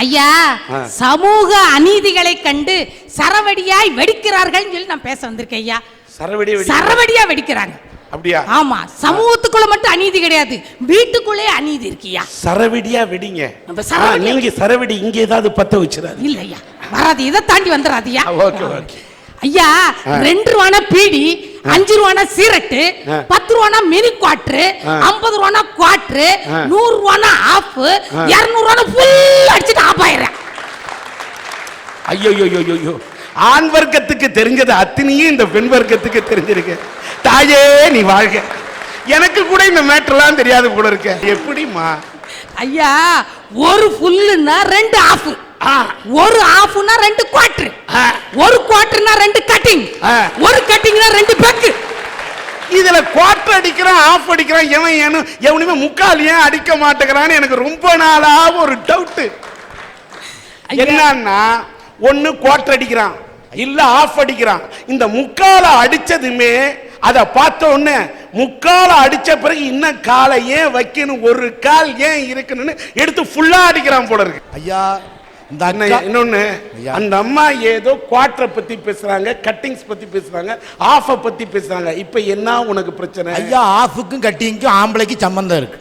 ஐயா, சமூக அநீதிகளை கண்டு சரவடியாய் வெடிக்கிறார்கள் சொல்லி நான் பேச வந்திருக்கேன் ஐயா. சரவடியா வெடிக்கிறாங்க. அப்படியா? ஆமா, சமூகத்துக்குள்ள மட்டும் அநீதி கிடையாது, வீட்டுக்குள்ளே அநீதி இருக்கியா. சரவடியா வெடிங்க. நீங்க சரவடி இங்க ஏதாவது பத்த வச்சிராது. இல்ல ஐயா, வராது, இதை தாண்டி வந்துடாதியா. ஓகே ஓகே ஐயா. 2 ரூபானா பீடி, 5 ரூபானா சீரட்டு, 10 ரூபானா மினி குவாட்ரு, 50 ரூபானா குவாட்ரு, 100 ரூபானா ஆஃப், 200 ரூபானா ஃபுல் அடிச்சுட்டு ஆஃப் ஆயிடுறேன். ஐயோ ஐயோ ஐயோ, ஆண் வர்க்கத்துக்கு தெரிஞ்சது அத்தனையும் இந்த பெண் வர்க்கத்துக்கு தெரிஞ்சிருக்கு. தாயே நீ வாழ்க. எனக்கு கூட இந்த மேட்டர்லாம் தெரியாது போல இருக்க. எப்படிமா ஐயா? ஒரு ஃபுல்லுன்னா 2 ஆஃப், ஒரு ஆஃப்னா 2 குவார்டர், ஒரு குவார்டர்னா 2 கட்டிங், ஒரு கட்டிங்னா 2 பெக்கு. இதுல குவார்டர் அடிக்கிறான், ஆஃப் அடிக்கிறான், எவனுமே முக்கால் ஏன் அடிக்க மாட்டேங்கிறான்னு எனக்கு ரொம்ப நாளா ஒரு டவுட். என்னன்னா, ஒன்னு குவார்டர் அடிக்கிறான், இல்ல ஆஃப் அடிக்கிறான். இந்த முக்கால அடிச்சதுமே அதை பார்த்த உடனே முக்கால அடிச்ச பிறகு இன்னும் காலை ஏன் வைக்கணும், ஒரு கால் ஏன் இருக்குன்னு எடுத்து ஃபுல்லா அடிக்கிறான் போல இருக்கு. ஐயா, இன்னொன்னு, அந்த அம்மா ஏதோ குவார்டரை பத்தி பேசுறாங்க, கட்டிங்ஸ் பத்தி பேசுறாங்க, ஆஃபை பத்தி பேசுறாங்க. இப்ப என்ன உனக்கு பிரச்சனை? ஐயா, ஆஃபுக்கும் கட்டிங்க்கும் ஆம்பளைக்கு சம்பந்தம் இருக்கு.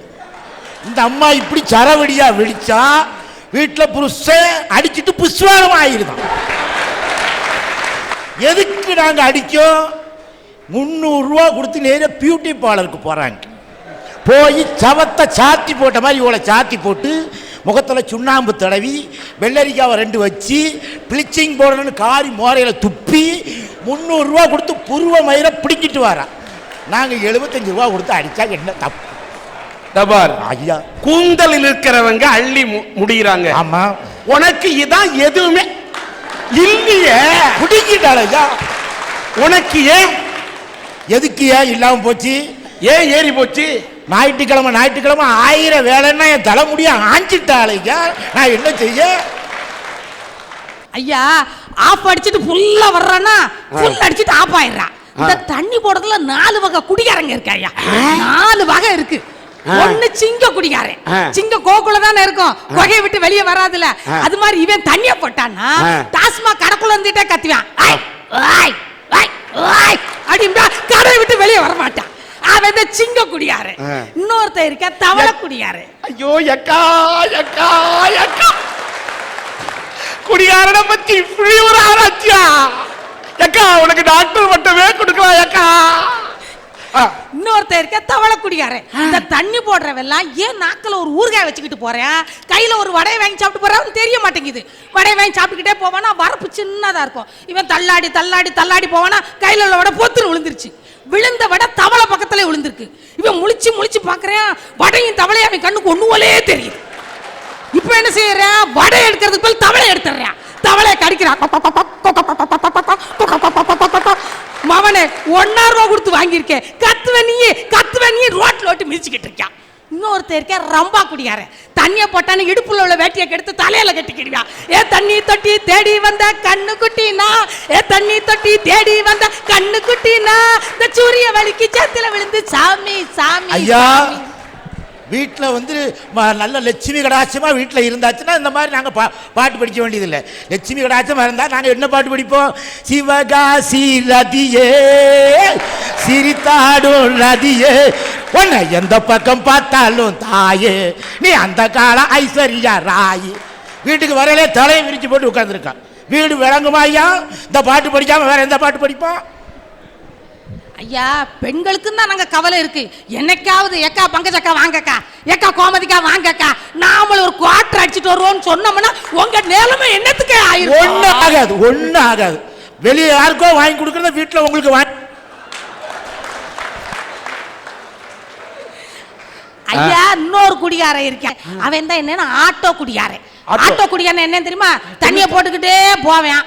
இந்த அம்மா இப்படி சரவடியா வெடிச்சா வீட்டுல புருஷன் அடிச்சுட்டு புஷ்வாரம் ஆயிருதான். எதுக்கு நாங்க அடிக்கோம்? 300 ரூபா கொடுத்து நேரா பியூட்டி பார்லருக்கு போறாங்க. போய் சவத்தை சாத்தி போட்ட மாதிரி இவளை சாத்தி போட்டு முகத்தில் சுண்ணாம்பு தடவி வெள்ளரிக்காவை 2 வச்சு பிளிச்சிங் போடணும்னு காரி மோரையில் துப்பி 300 ரூபா கொடுத்து புருவ மயிரை பிடிக்கிட்டு வரா. நாங்கள் 75 ரூபா கொடுத்து அடித்தா என்ன தப்பு? தபார் ஐயா, கூந்தலில் இருக்கிறவங்க அள்ளி முடிகிறாங்க. ஆமா, உனக்கு இதான் எதுவுமே இல்லையே. பிடிக்கிட்டாள் ஐயா. உனக்கு ஏன், எதுக்கு ஏன் இல்லாமல் போச்சு? ஏன் ஏறி போச்சு? ஞாயிற்றுக்கிழமை 1000 வேலைன்னா என் தலை முடிய ஆஞ்சிட்டாளையா. நான் என்ன செய்ய? ஐயா, ஆஃப் அடிச்சுட்டு ஃபுல்லா வர்றானா ஃபுல் அடிச்சுட்டு ஆஃப் ஆயிடுறான். இந்த தண்ணி போடுறதுல 4 வகை குடிகாரங்க இருக்கு ஐயா. 4 வகை இருக்கு. ஒண்ணு சிங்க குடிகாரன். சிங்க கோக்குள்ள தானே இருக்கும், கொகையை விட்டு வெளியே வராதுல. அது மாதிரி இவன் தண்ணிய போட்டான்னா டாஸ்மா கடைக்குள்ள இருந்துட்டே கத்துவான், அப்படின்னா கடை விட்டு வெளியே வர மாட்டான். அவன் சிங்க குடியாரு. இன்னொருத்த இருக்க தவளை குடியாரு. ஐயோ எக்கா எக்கா எக்கா, குடியாரனை பத்தி இப்படி ஒரு ஆராய்ச்சியா? எக்கா, உனக்கு டாக்டர் மட்டுமே கொடுக்கலாம் எக்கா. இன்னொருத்த இருக்க தவளை குடியாரு. இந்த தண்ணி போடுறவெல்லாம் ஏன் நாக்கில் ஒரு ஊறுகாய் வச்சுக்கிட்டு போறேன், கையில ஒரு வடையை வாங்கி சாப்பிட்டு போறான்னு தெரிய மாட்டேங்குது. வடையை வாங்கி சாப்பிட்டுக்கிட்டே போவானா வரப்பு சின்னதா இருக்கும். இவன் தள்ளாடி தள்ளாடி தள்ளாடி போவானா கையில உள்ள வடை பொத்துன்னு விழுந்துருச்சு. விழுந்த வடை தவளை பக்கத்துல விழுந்திருக்கு. இவன் முழிச்சு முழிச்சு பாக்குறேன், வடையும் தவளையும் அவன் கண்ணுக்கு ஒண்ணுவலே தெரியுது. இப்ப என்ன செய்யறேன், வடை எடுக்கிறதுக்கு போய் தவளை எடுத்துறேன். தவளையை கடிக்கிறான். மவனே 1 ரூபா கொடுத்து வாங்கியிருக்கேன், கத்துவ நீ ரோட்ல ஓட்டு மிதிச்சுக்கிட்டு இருக்கான். இன்னொருத்தர் இருக்க ரம்பா குடியார. தண்ணிய போட்டான்னு இடுப்புல உள்ள வேட்டியை கெடுத்து தலையில கட்டிக்கிடுவா. ஏ தண்ணி தொட்டி தேடி வந்த கண்ணு குட்டினா, ஏ தண்ணி தொட்டி தேடி வந்த கண்ணு குட்டினா, இந்த சூரிய வலிக்கு சேத்துல விழுந்து சாமி சாமி. ஐயா, வீட்டில் வந்து நல்ல லட்சுமி கடாட்சமாக வீட்டில் இருந்தாச்சுன்னா இந்த மாதிரி நாங்கள் பாட்டு படிக்க வேண்டியதில்லை. லட்சுமி கடாட்சமாக இருந்தால் நாங்கள் என்ன பாட்டு படிப்போம்? சிவகாசி நதியே சிரித்தாடும் நதியே, உன்னை எந்த பக்கம் பார்த்தாலும் தாயே, நீ அந்த கால ஐஸ்வர்யா ராய். வீட்டுக்கு வரலே தலையை விரிச்சு போட்டு உட்காந்துருக்கான். வீடு விளங்குமா ஐயா? இந்த பாட்டு படிக்காமல் வேற எந்த பாட்டு படிப்போம்? ஐயா, பெண்களுக்கு தான் நாங்க கவலை இருக்கு. என்னைக்காவது ஏக்கா பங்கஜக்கா வாங்கக்கா, ஏக்கா கோமதிக்கா வாங்கக்கா, நாமளும் ஒரு குவார்டர் அடிச்சுட்டு வருவோம்னு சொன்னோம்னா உங்க நிலைமை என்னத்துக்கு ஆயிரும்? ஒன்னும் ஆகாது. வெளியே யாருக்கோ வாங்கி கொடுக்கறத வீட்டுல உங்களுக்கு வாங்கி. ஐயா, இன்னொரு குடியார இருக்கேன். அவன் தான் என்னன்னா ஆட்டோ குடியாரன். ஆட்டோ குடியாரன் என்ன தெரியுமா? தண்ணிய போட்டுக்கிட்டே போவேன்.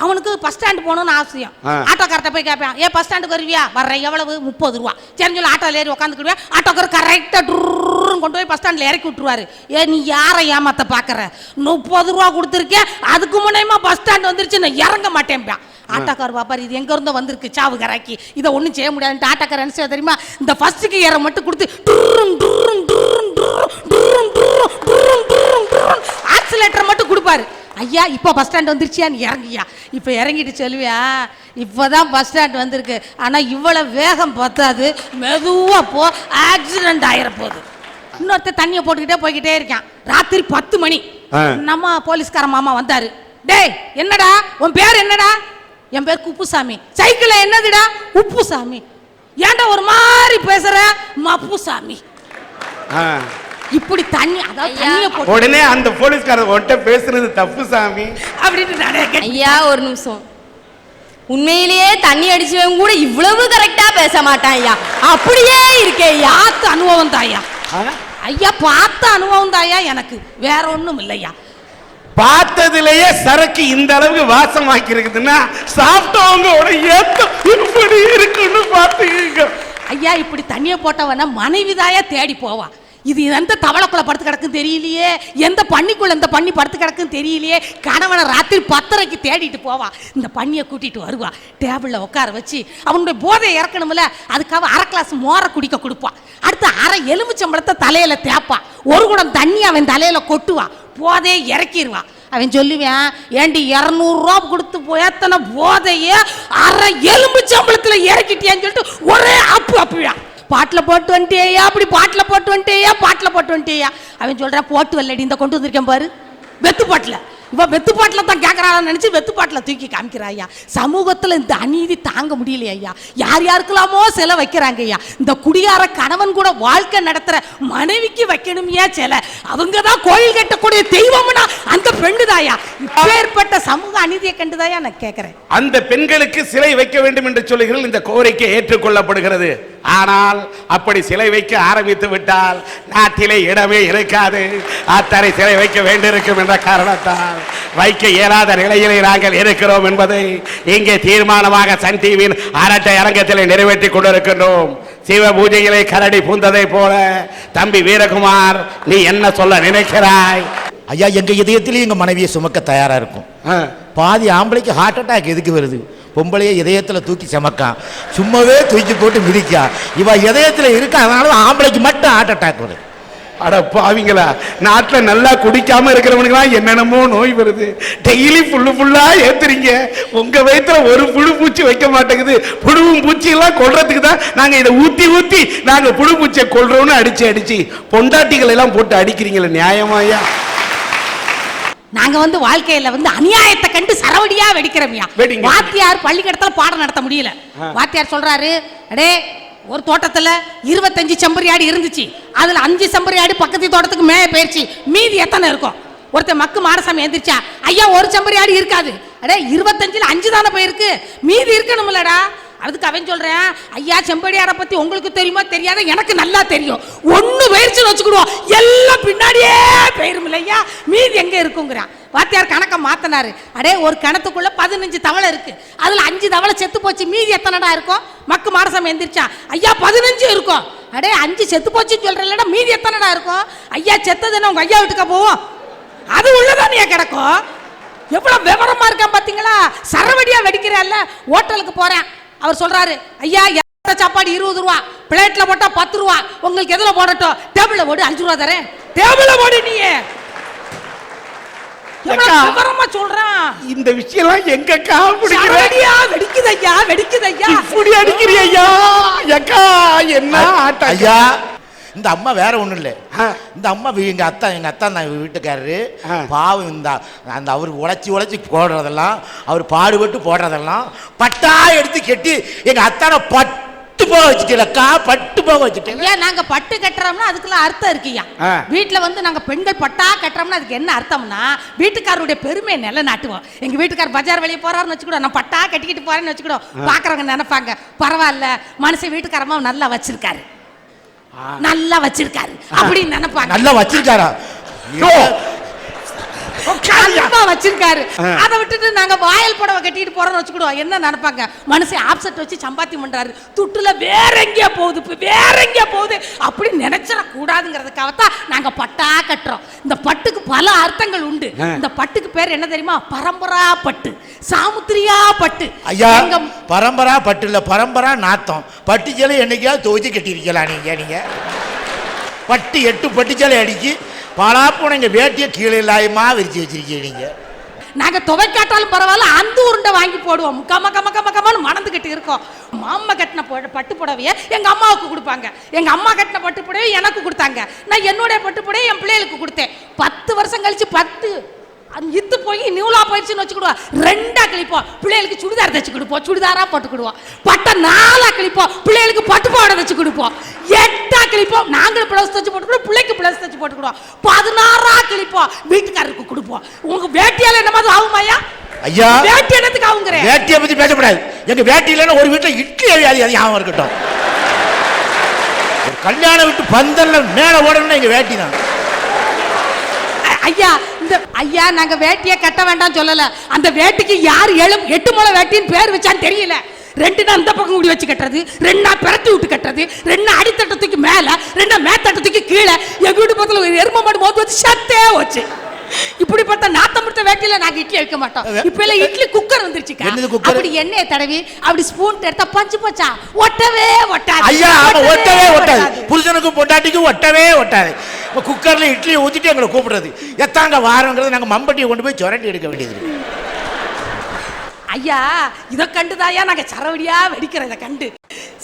அவனுக்கு பஸ் ஸ்டாண்ட் போகணும்னு அவசியம். ஆட்டோ கார்ட்ட போய் கேட்பேன், ஏன் பஸ் ஸ்டாண்டுக்கு வருவியா? வர்ற எவ்வளவு? 30 ரூபா. சரி சொல்லி ஆட்டோல ஏறி உட்காந்துக்கிடுவேன். ஆட்டோக்கார கரெக்டா கொண்டு போய் பஸ் ஸ்டாண்ட்ல இறக்கி விட்டுருவாரு. ஏ நீ யாரை ஏமாத்த பாக்குற? 30 ரூபா கொடுத்துருக்கேன், அதுக்கு முன்னேமா பஸ் ஸ்டாண்ட் வந்துருச்சு, நான் இறங்க மாட்டேன். ஆட்டோக்கார் பாப்பாரு, இது எங்க இருந்தோ வந்திருக்கு சாவு கராக்கி, இதை ஒன்றும் செய்ய முடியாது. ஆட்டோக்கார என்ன செய்ய தெரியுமா? இந்த ஃபர்ஸ்ட்டுக்கு ஏற மட்டும் கொடுத்து ஆக்சிலேட்டர் மட்டும் கொடுப்பாரு. ஐயா இப்போ பஸ் ஸ்டாண்ட் வந்துருச்சியா, நீ இறங்கியா. இப்போ இறங்கிட்டு சொல்லுவியா, இப்போதான் பஸ் ஸ்டாண்ட் வந்திருக்கு, ஆனால் இவ்வளவு வேகம் பத்தாது, மெதுவா போ, ஆக்சிடென்ட் ஆயிர போகுது. இன்னொருத்த தண்ணியை போட்டுக்கிட்டே போய்கிட்டே இருக்கான். ராத்திரி 10 மணி நம்ம போலீஸ்கார மாமா வந்தாரு. டேய் என்னடா உன் பேர் என்னடா? என் பேர் குப்புசாமி. சைக்கிள் என்னதுடா? உப்புசாமி. ஏன்டா ஒரு மாதிரி பேசுற? மப்புசாமி. இப்படி தண்ணி, அதாவது தண்ணியை போட்டு உடனே அந்த போலீஸ்காரர் ஒட்ட பேசுறது தப்பு சாமி அப்படின்னு. ஐயா ஒரு நிமிஷம், உண்மையிலேயே தண்ணி அடிச்சவங்க கூட இவ்வளவு கரெக்டா பேச மாட்டான் ஐயா. அப்படியே இருக்கே ஐயா. பார்த்த அனுபவம் தாயா ஐயா, பார்த்த அனுபவம் தாயா எனக்கு, வேற ஒண்ணும் இல்லையா. பார்த்ததுலயே சரக்கு இந்த அளவுக்கு வாசமாக்கி இருக்குதுன்னா சாப்பிட்டவங்க ஏத்தம் இப்படி இருக்குன்னு பார்த்துக்க ஐயா. இப்படி தண்ணியை போட்டவன மனைவிதாயா தேடி போவா. இது எந்த தவளைக்குள்ள படுத்து கிடக்குன்னு தெரியலையே, எந்த பண்ணிக்குள்ள இந்த பண்ணி படுத்து கிடக்குன்னு தெரியலையே. கணவனை ராத்திரி 10:30 தேடிட்டு போவா. இந்த பண்ணியை கூட்டிட்டு வருவா, டேபிள்ல உட்கார வச்சு அவனுடைய போதை இறக்கணும்ல, அதுக்காக அரை கிளாஸ் மோரை குடிக்க கொடுப்பா. அடுத்து அரை எலுமிச்சம்பழத்தை தலையில தேப்பா. ஒரு குடம் தண்ணி அவன் தலையில கொட்டுவா, போதையை இறக்கிடுவா. அவன் சொல்லுவான், ஏண்டி 200 ரூபா கொடுத்து போயத்தன போதைய அரை எலுமிச்சம்பழத்துல இறக்கிட்டியான்னு சொல்லிட்டு ஒரே அப்புவியா. பாட்டில் போட்டு வந்துட்டேயா, அப்படி பாட்டில் போட்டு வந்துட்டேயா, பாட்டில் போட்டு வந்துட்டேயா. அவன் சொல்றான், போட்டு வரலடி, இந்த கொண்டு வந்திருக்கேன் பாரு வெத்து பாட்டில். இவ வெத்து பாட்டில் தான் கேட்கறான்னு நினைச்சு வெத்து பாட்டில் தூக்கி காமிக்கிறாயா. சமூகத்தில் இந்த அநீதி தாங்க முடியலையா ஐயா. யார் யாருக்கெல்லாமோ சிலை வைக்கிறாங்க ஐயா. இந்த குடியார கணவன் கூட வாழ்க்கை நடத்துற மனைவிக்கு வைக்கணும் ஏன் சிலை? அவங்க தான் கோயில் கட்டக்கூடிய தெய்வம்னா அந்த பெண்ணு தாயா. இப்பேற்பட்ட சமூக அநீதியை கண்டுதாயா நான் கேட்கிறேன். அந்த பெண்களுக்கு சிலை வைக்க வேண்டும் என்று சொல்லுகிறீர்கள், இந்த கோரிக்கை ஏற்றுக்கொள்ளப்படுகிறது. ஆனால் அப்படி சிலை வைக்க ஆரம்பித்து விட்டால் நாட்டிலே இடமே இருக்காது. அத்தனை சிலை வைக்க வேண்டியிருக்கும் என்ற காரணத்தால் வைக்க இயலாத நிலையிலே நாங்கள் இருக்கிறோம் என்பதை இங்கே தீர்மானமாக சன் டிவியின் அரட்டை அரங்கத்தில் நிறைவேற்றி கொண்டிருக்கின்றோம். சிவ பூஜைகளை கரடி பூந்ததை போல தம்பி வீரகுமார், நீ என்ன சொல்ல நினைக்கிறாய்? ஐயா, எங்க இதயத்திலேயே எங்க மனைவியை சுமக்க தயாரா இருக்கும். பாதி ஆம்பளைக்கு ஹார்ட் அட்டாக் எதுக்கு வருது? பொம்பளையே இதயத்துல தூக்கி சமக்கான், சும்மாவே தூக்கி போட்டு மிதிக்கா. இவ இதயத்துல இருக்க, அதனால ஆம்பளைக்கு மட்டும் ஹார்ட் அட்டாக் வருது. அட பாவிங்களா, நாட்டில் நல்லா குடிக்காம இருக்கிறவனுக்கு என்னென்னமோ நோய் வருது. டெய்லி ஃபுல்லா ஏத்துறீங்க. உங்க வயிற்றுல ஒரு புழு பூச்சி வைக்க மாட்டேங்குது. புழுவும் பூச்சி எல்லாம் கொல்றதுக்கு தான் நாங்க இதை ஊத்தி நாங்க புழு பூச்சியை கொல்றோம்னு அடிச்சு பொண்டாட்டிகள் எல்லாம் போட்டு அடிக்கிறீங்களே, நியாயமாயா? நாங்க வாழ்க்கையில அநியாயத்தை கண்டு சரவடியா வெடிக்கிறோம்யா. வாத்தியார் பள்ளிக்கூடத்துல பாடம் நடத்த முடியல. வாத்தியார் சொல்றாரு, அடே ஒரு தோட்டத்துல 25 செம்பரி ஆடு இருந்துச்சு, அதுல 5 செம்பரி ஆடு பக்கத்து தோட்டத்துக்கு மேய போயிருச்சு, மீதி எத்தனை இருக்கும்? ஒருத்தர் மக்கு மாரசாமி எந்திரிச்சா, ஐயா ஒரு செம்பரி ஆடு இருக்காது. அடே 25ல் 5 தானே போயிருக்கு, மீதி இருக்கணும்லடா. அதுக்கு அவன் சொல்றேன், ஐயா செம்படியாரை பத்தி உங்களுக்கு தெரியுமா தெரியாத? எனக்கு நல்லா தெரியும். ஒண்ணு பயிற்சின்னு வச்சுக்கிடுவோம், எல்லாம் பின்னாடியே போயிரும் இல்லையா, மீதி எங்க இருக்குங்கிறான். வாத்தியார் கணக்க மாத்தினாரு. அடே ஒரு கணத்துக்குள்ள 15 தவளை இருக்கு, அதுல 5 தவளை செத்து போச்சு, மீதி எத்தனைடா இருக்கும்? மக்கு மாரசாமி எந்திரிச்சா, ஐயா 15 இருக்கும். அடே 5 செத்து போச்சுன்னு சொல்றேன்லடா, மீதி எத்தனைடா இருக்கும்? ஐயா செத்ததுன்னு உங்க ஐயா வீட்டுக்கா போவோம், அது உள்ளதான் நீ கிடக்கும். எவ்வளவு விவரமா இருக்கான் பாத்தீங்களா? சரவடியா வெடிக்கிறான்ல. ஹோட்டலுக்கு போறேன், அவர் சொல்றாரு, ஐயா சாப்பாடு 20 ரூபா, பிளேட்ல போட்டா 10 ரூபா, உங்களுக்கு எதுல போடட்டும்? டேபிள்ல போடு, 5 ரூபா தரேன். டேபிள்ல போடு. நீ விவரமா சொல்றான். இந்த விஷயம் எங்க காப்பிடியா வெடிக்குது ஐயா, வெடிக்குது ஐயா, இப்படி அடிக்கிறீ ஐயா. எக்கா என்ன ஆட்ட ஐயா? இந்த அம்மா வேற ஒண்ணும் இல்லை. இந்த அம்மா எங்க அத்தா நான் வீட்டுக்காரரு பாவம். அந்த அவர் உழைச்சி போடுறதெல்லாம், அவர் பாடுபட்டு போடுறதெல்லாம் பட்டா எடுத்து கெட்டி எங்க அத்தான பட்டு போக வச்சுட்டேக்கா, பட்டு போக வச்சுட்டேன். ஏன் நாங்க பட்டு கட்டுறோம்னா அதுக்குலாம் அர்த்தம் இருக்குயா. வீட்டுல நாங்க பெண்கள் பட்டா கட்டுறோம்னா அதுக்கு என்ன அர்த்தம்னா, வீட்டுக்காரருடைய பெருமையை நிலைநாட்டுவோம். எங்க வீட்டுக்காரர் பஜார் வெளியே போறாருன்னு வச்சுக்கிடும், நான் பட்டா கட்டிக்கிட்டு போறேன்னு வச்சுக்கிடும், பாக்குறவங்க நினைப்பாங்க பரவாயில்ல மனுஷன் வீட்டுக்காரமா நல்லா வச்சிருக்காரு, நல்லா வச்சிருக்காரு அப்படின்னு நினைப்பாங்க. நல்லா வச்சிருக்காரா? வச்சிருக்காரு. அதை விட்டுட்டு நாங்க வாயில் புடவை கட்டிட்டு போறோம்னு வச்சுக்கிடுவோம், என்ன நினைப்பாங்க? மனுஷன் ஆப்செட் வச்சு சம்பாத்தி பண்றாரு, துட்டுல வேற எங்கேயா போகுது, வேற எங்கேயா போகுது அப்படி நினைச்சிட கூடாதுங்கிறதுக்காகத்தான் நாங்க பட்டா கட்டுறோம். இந்த பட்டுக்கு பல அர்த்தங்கள் உண்டு. இந்த பட்டுக்கு பேர் என்ன தெரியுமா? பரம்பரா பட்டு, சாமுத்திரியா பட்டு. ஐயா பரம்பரா பட்டு இல்ல, பரம்பரா நாத்தம். பட்டுச்சேலை என்னைக்கா துவச்சி கட்டிருக்கலாம் நீங்க. பட்டு 8 பட்டுச்சேலை அடிக்கி பாலாப்போன எங்க வேட்டியை கீழே இல்லாயமா விரிச்சு வச்சிருக்கீங்க நீங்க. நாங்க துவைக்காட்டாலும் பரவாயில்ல அந்த உருண்டை வாங்கி போடுவோம். கமன்னு மணந்துகிட்டு இருக்கோம். மாமா கட்டின பட்டு புடவைய எங்க அம்மாவுக்கு கொடுப்பாங்க. எங்க அம்மா கட்டின பட்டு புடவை எனக்கு கொடுத்தாங்க. நான் என்னுடைய பட்டு புடவை என் பிள்ளைகளுக்கு கொடுத்தேன். 10 வருஷம் கழிச்சு 10 இத்து போய் நியூலா போயிடுச்சுன்னு வச்சுக்கிடுவோம். 2ஆ கிழிப்போம், பிள்ளைகளுக்கு சுடிதார் தைச்சு கொடுப்போம். சுடிதாரா போட்டுக்கிடுவோம். பட்டை 4ஆ கிழிப்போம், பிள்ளைகளுக்கு பட்டு பாவாடை தைச்சு கொடுப்போம். 8ஆ கிழிப்போம், நாங்களும் பிளவுஸ் தைச்சு போட்டுக்கிடுவோம், பிள்ளைக்கு பிளவுஸ் தைச்சு போட்டுக்கிடுவோம். 16ஆ கிழிப்போம், வீட்டுக்காரருக்கு கொடுப்போம். உங்க வேட்டியால என்ன மாதிரி ஆகுமாயா? ஐயா வேட்டி என்னத்துக்கு ஆகுங்கிற? வேட்டியை பத்தி பேசக்கூடாது. எங்க வேட்டி இல்லைன்னா ஒரு வீட்டுல இட்லி அவியாது. அது ஞாபகம் இருக்கட்டும். ஒரு கல்யாண வீட்டு பந்தல்ல மேல ஓடணும்னா எங்க வேட்டி தான். ஐயா இந்த ஐயா நாங்க வேட்டியை கட்ட வேண்டாம் சொல்லல. அந்த வேட்டிக்கு யார் 8 முளை வேட்டின்னு பேர் வச்சான்னு தெரியல. 2 இந்த பக்கம் கூடி வச்சு கட்டுறது, 2 பெரட்டி விட்டு கட்டுறது, 2 அடித்தட்டத்துக்கு மேல, 2 மேத்தட்டத்துக்கு கீழே. எங்க வீட்டு பக்கத்துல ஒரு எரும மாடு மோந்து வச்சு சத்தே வச்சு. இப்படிப்பட்ட நாத்தமுட்ட வேட்டியில நாங்க இட்லி வைக்க மாட்டோம். இப்ப எல்லாம் இட்லி குக்கர் வந்துருச்சு. அப்படி எண்ணெயை தடவி அப்படி ஸ்பூன் எடுத்தா பஞ்சு போச்சா ஒட்டவே ஒட்டாது. ஐயா ஒட்டவே ஒட்டாது. புருஷனுக்கும் பொண்டாட்டிக்கும் ஒட்டவே ஒட்டாது. குக்கர்ல இட்லியை ஊத்திட்டு எங்களை கூப்பிடுறது எத்தாங்க வாரங்கிறது. நாங்க மம்பட்டியை கொண்டு போய் சுரண்டி எடுக்க வேண்டியது. ஐயா இதை கண்டுதாயா நாங்க சரவடியா வெடிக்கிறத கண்டு.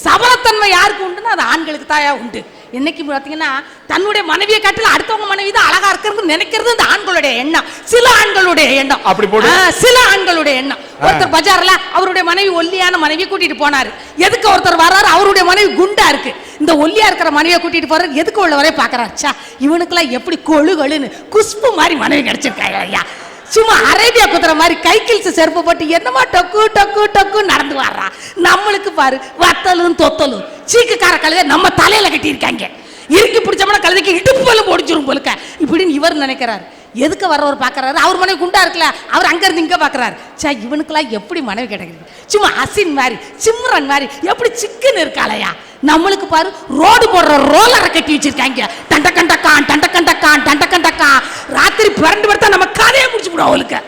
சபலத்தன்மை யாருக்கு உண்டுன்னா அது ஆண்களுக்கு தாயா உண்டு. என்னைக்கு பார்த்தீங்கன்னா தன்னுடைய மனைவியை காட்டில அடுத்தவங்க மனைவி தான் அழகா இருக்கிறது நினைக்கிறது இந்த ஆண்களுடைய எண்ணம். சில ஆண்களுடைய எண்ணம் அப்படி போடு. சில ஆண்களுடைய எண்ணம். ஒருத்தர் பஜார்ல அவருடைய மனைவி ஒல்லியான மனைவியை கூட்டிட்டு போனாரு. எதுக்கு ஒருத்தர் வர்றாரு, அவருடைய மனைவி குண்டா இருக்கு. இந்த ஒல்லியா இருக்கிற மனைவியை கூட்டிட்டு போறாரு. எதுக்கு உள்ள வரை பாக்குறாச்சா இவனுக்குலாம் எப்படி கொழுன்னு குஷ்பு மாதிரி மனைவி கிடைச்சிருக்காங்க ஐயா. சும்மா அரேபியா குதிரை மாதிரி கைக்கில்ஸ் செருப்பு போட்டு என்னமா டொக்கு டொக்கு டொக்கு நடந்து வர்றா. நம்மளுக்கு பாரு வத்தலும் தொத்தலும் சீக்குக்கார கழுதை நம்ம தலையில கட்டி இருக்காங்க. இறுக்கி பிடிச்சோம்னா கழுதைக்கு இடுப்புல போடிச்சிரும் போலுக்க இப்படின்னு இவர் நினைக்கிறாரு. எதுக்கு வர்றவர் பாக்குறாரு, அவர் மனைவி குண்டா இருக்குல்ல, அவர் அங்க இருந்து இங்க பாக்குறாரு. சே இவனுக்குலாம் எப்படி மனைவி கிடைக்குது, சும்மா அசின் மாதிரி சிம்ரன் மாதிரி எப்படி சிக்கன் இருக்காளையா. நம்மளுக்கு பாரு ரோடு போடுற ரோலரை கட்டி வச்சிருக்காங்க. டண்டக்கண்டக்கான் டண்டக்கண்டக்கான் டண்டக்கண்டக்கான் ராத்திரி பிறண்டு படுத்தா நம்ம கதையை முடிச்சு விடுவோம் அவளுக்கு.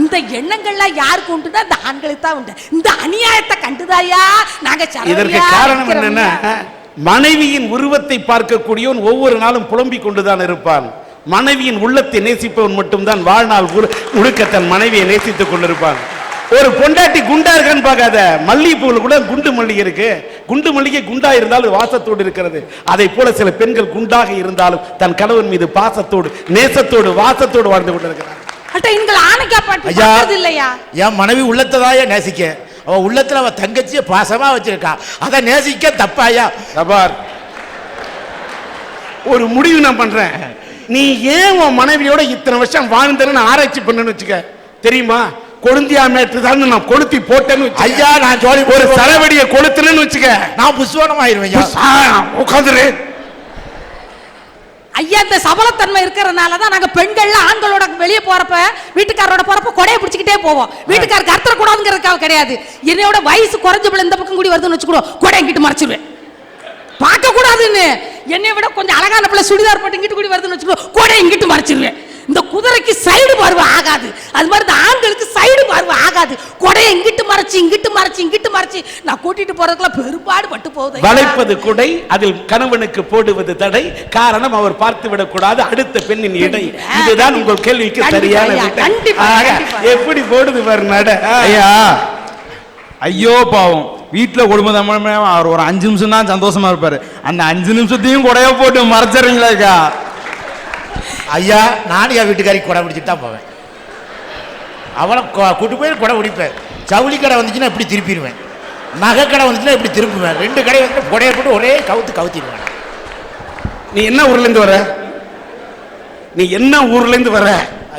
இந்த எண்ணங்கள்லாம் யாருக்கு உண்டுன்னா இந்த ஆண்களுக்கு தான் உண்டு. இந்த அநியாயத்தை கண்டுதாயா நாங்க இதற்கு காரணம் என்னன்னா மனைவியின் உருவத்தை பார்க்கக்கூடியவன் ஒவ்வொரு நாளும் புலம்பிக் கொண்டுதான் இருப்பான். மனைவியின் உள்ளத்தை நேசிப்பவன் மட்டும்தான் வாழ்நாள் முழுக்க தன் மனைவியை நேசித்துக் கொண்டிருப்பான். ஒரு பொண்டாட்டி குண்டா இருக்கான்னு பார்க்காத, மல்லிகைப்பூவில் கூட குண்டு மல்லிகை இருக்கு. குண்டு மல்லிகை குண்டா இருந்தாலும் வாசத்தோடு இருக்கிறது. அதை போல சில பெண்கள் குண்டாக இருந்தாலும் தன் கணவன் மீது பாசத்தோடு நேசத்தோடு வாசத்தோடு வாழ்ந்து கொண்டிருக்கிறார். என் மனைவி உள்ளத்ததாய நேசிக்க, அவ உள்ளத்துல அவ தங்கச்சிய பாசமா வச்சிருக்கா, அதை நேசிக்க தப்பாயா? ஒரு முடிவு நான் பண்றேன். நீ ஏன் உன் மனைவியோட இத்தனை வருஷம் வாழ்ந்தேன்னு ஆராய்ச்சி பண்ணு வச்சுக்க. தெரியுமா, கொழுந்தியா மேட்டு தான் நான் கொளுத்தி போட்டேன்னு ஐயா. நான் சொல்லி ஒரு சரவடியை கொளுத்துன்னு வச்சுக்க, நான் புஷ்வானம் ஆயிருவேன். உட்காந்துரு ஐயா. இந்த சபலத்தன்மை இருக்கிறதுனாலதான் நாங்க பெண்கள்லாம் ஆண்களோட வெளியே போறப்ப வீட்டுக்காரோட போறப்ப கொடையை பிடிச்சிக்கிட்டே போவோம். வீட்டுக்காரருக்கு அர்த்தர கூடாதுங்கிறதுக்காக கிடையாது. என்னையோட வயசு குறைஞ்ச பிள்ளை இந்த பக்கம் கூடி வருதுன்னு வச்சுக்கூடும், கொடை எங்கிட்டு மறைச்சிருவேன். பார்க்க கூடாதுன்னு என்னை விட கொஞ்சம் அழகான பிள்ளை சுடிதார் போட்டு இங்கிட்டு கூடி வருதுன்னு வச்சுக்கோ, கொடை இங்கிட்டு மறைச்சிருவேன். இந்த குதிரைக்கு சைடு பார்வை ஆகாது, அது மாதிரி இந்த ஆண்களுக்கு சைடு பார்வை ஆகாது. கொடையை இங்கிட்டு மறைச்சு இங்கிட்டு மறைச்சு இங்கிட்டு மறைச்சு நான் கூட்டிட்டு போறதுக்குள்ள பெரும்பாடு பட்டு போகுது. வளைப்பது கொடை, அதில் கணவனுக்கு போடுவது தடை. காரணம் அவர் பார்த்து விடக்கூடாது அடுத்த பெண்ணின் இடை. இதுதான் உங்கள் கேள்விக்கு சரியான எப்படி போடுது பாரு நட. ஐயோ பாவம், வீட்டில் குடும்பம் அவர் ஒரு 5 நிமிஷம் தான் சந்தோஷமா இருப்பாரு. அந்த 5 நிமிஷத்தையும் கொடையா போட்டு மறைச்சிடுறீங்களா ஐயா? நானும் என் வீட்டுக்காரிக்கு கொடை பிடிச்சிட்டு தான் போவேன். அவளை கூட்டு போய் கொடை பிடிப்பேன். ஜவுளி கடை வந்துச்சுன்னா இப்படி திருப்பிடுவேன், நகை கடை வந்துச்சுன்னா இப்படி திருப்புவேன். 2 கடை வந்து கொடையை போட்டு ஒரே கவுத்திடுவேன். நீ என்ன ஊர்ல இருந்து வர? நீ என்ன ஊர்ல இருந்து வர?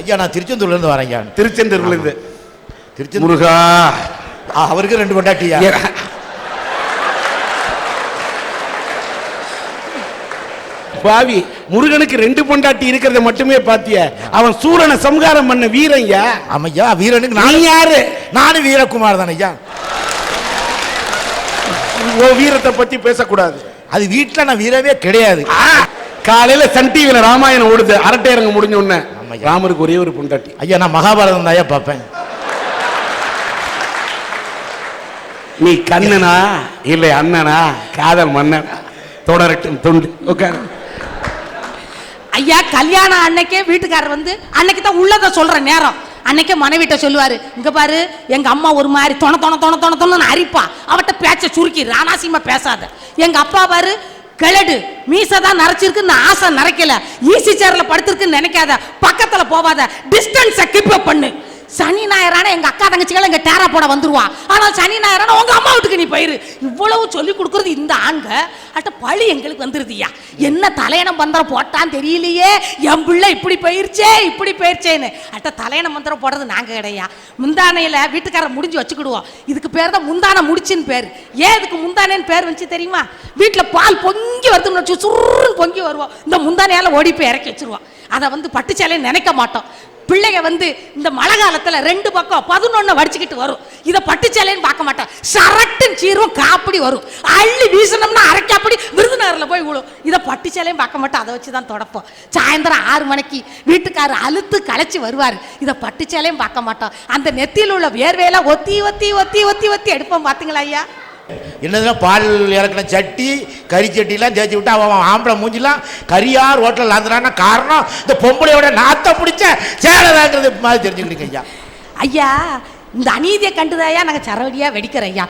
ஐயா நான் திருச்செந்தூர்ல இருந்து வரேன் ஐயா. திருச்செந்தூர்ல இருந்து. திருச்செந்தூர் முருகா, அவருக்கு 2 பொண்டாட்டியா? பாவி, முருகனுக்கு 2 பொண்டாட்டி இருக்கிறத மட்டுமே பாத்திய. அவன் சூரனை சம்ஹாரம் பண்ண வீரன். ஆமையா, வீரனுக்கு நான் யாரு? நானும் வீரகுமார் தானே ஐயா. ஓ வீரத்தை பத்தி பேசக்கூடாது. அது வீட்டுல நான் வீரவே கிடையாது. காலையில சன் டிவில ராமாயணம் ஓடுது, அரட்டையரங்க முடிஞ்ச உடனே ராமருக்கு ஒரே ஒரு பொண்டாட்டி. ஐயா நான் மகாபாரதம் தான் ஐயா பார்ப்பேன். நீ கண்ணனா இல்லை அண்ணனா, காதல் மன்னனா? தொடரட்டும் துண்டு. ஐயா கல்யாணம் அன்னைக்கே வீட்டுக்காரர் வந்து அன்னைக்கு தான் உள்ளதை சொல்ற நேரம். அன்னைக்கே மனைவிட்ட சொல்லுவாரு, இங்க பாரு எங்க அம்மா ஒரு மாதிரி தொண அரிப்பா, அவட்ட பேச்ச சுருக்கி ராணாசியமா பேசாத. எங்க அப்பா பாரு கிழடு மீசதான் நரைச்சிருக்கு, ஆசை நரைக்கல, ஈசி சேர்ல படுத்திருக்குன்னு நினைக்காத, பக்கத்துல போவாத, டிஸ்டன்ஸ கீப் அப் பண்ணு. சனி ஞாயிறான எங்க அக்கா தங்கச்சிகள் எங்க டேரா போட வந்துருவா, ஆனா சனி ஞாயிறான உங்க அம்மா வீட்டுக்கு நீ போயிரு. இவ்வளவு சொல்லி கொடுக்கறது இந்த ஆண்க அட்ட பழி எங்களுக்கு வந்துருதுயா. என்ன தலையணம் மந்திரம் போட்டான்னு தெரியலையே, என் பிள்ளை இப்படி போயிருச்சேன்னு அட்ட தலையணம் மந்திரம் போடுறது நாங்க கிடையா. முந்தானையில வீட்டுக்காரர் முடிஞ்சு வச்சுக்கிடுவோம். இதுக்கு பேர் தான் முந்தானை முடிச்சுன்னு பேர். ஏன் இதுக்கு முந்தானேன்னு பேர் வந்துச்சு தெரியுமா? வீட்டுல பால் பொங்கி வருதுன்னு வச்சு சுருன்னு பொங்கி வருவோம், இந்த முந்தானையால ஓடி போய் இறக்கி வச்சிருவோம். அதை வந்து பட்டுச்சாலையை நினைக்க மாட்டோம். பிள்ளைங்க வந்து இந்த மழை காலத்துல 2 பக்கம் 11 வடிச்சுக்கிட்டு வரும், இதை பட்டுச்சேலைன்னு பார்க்க மாட்டோம். சரட்டுன்னு சீரும் காப்படி வரும், அள்ளி வீசணும்னா அரைக்காப்படி விருதுநகர்ல போய் விழும், இதை பட்டுச்சேலையும் பார்க்க மாட்டோம். அதை வச்சுதான் தொடப்போம். சாயந்தரம் 6 மணிக்கு வீட்டுக்காரர் அழுத்து களைச்சி வருவார், இதை பட்டுச்சேலையும் பார்க்க மாட்டோம். அந்த நெத்தியில் உள்ள வேர்வையெல்லாம் ஒத்தி ஒத்தி ஒத்தி ஒத்தி ஒத்தி எடுப்போம். பாத்தீங்களா ஐயா? என்னதுன்னா பால் இறக்கின சட்டி கறி சட்டிலாம் தேய்ச்சி விட்டு அவன் ஆம்பளை மூஞ்சிலாம் கரியார் ஹோட்டல் ஆந்துறான்னா காரணம் இந்த பொம்பளையோட நாத்த பிடிச்ச சேலைதாங்கிறது மாதிரி தெரிஞ்சுக்கிட்டீங்க ஐயா. ஐயா இந்த அநீதியை கண்டுதாயா நாங்கள் சரவடியாக வெடிக்கிற ஐயா.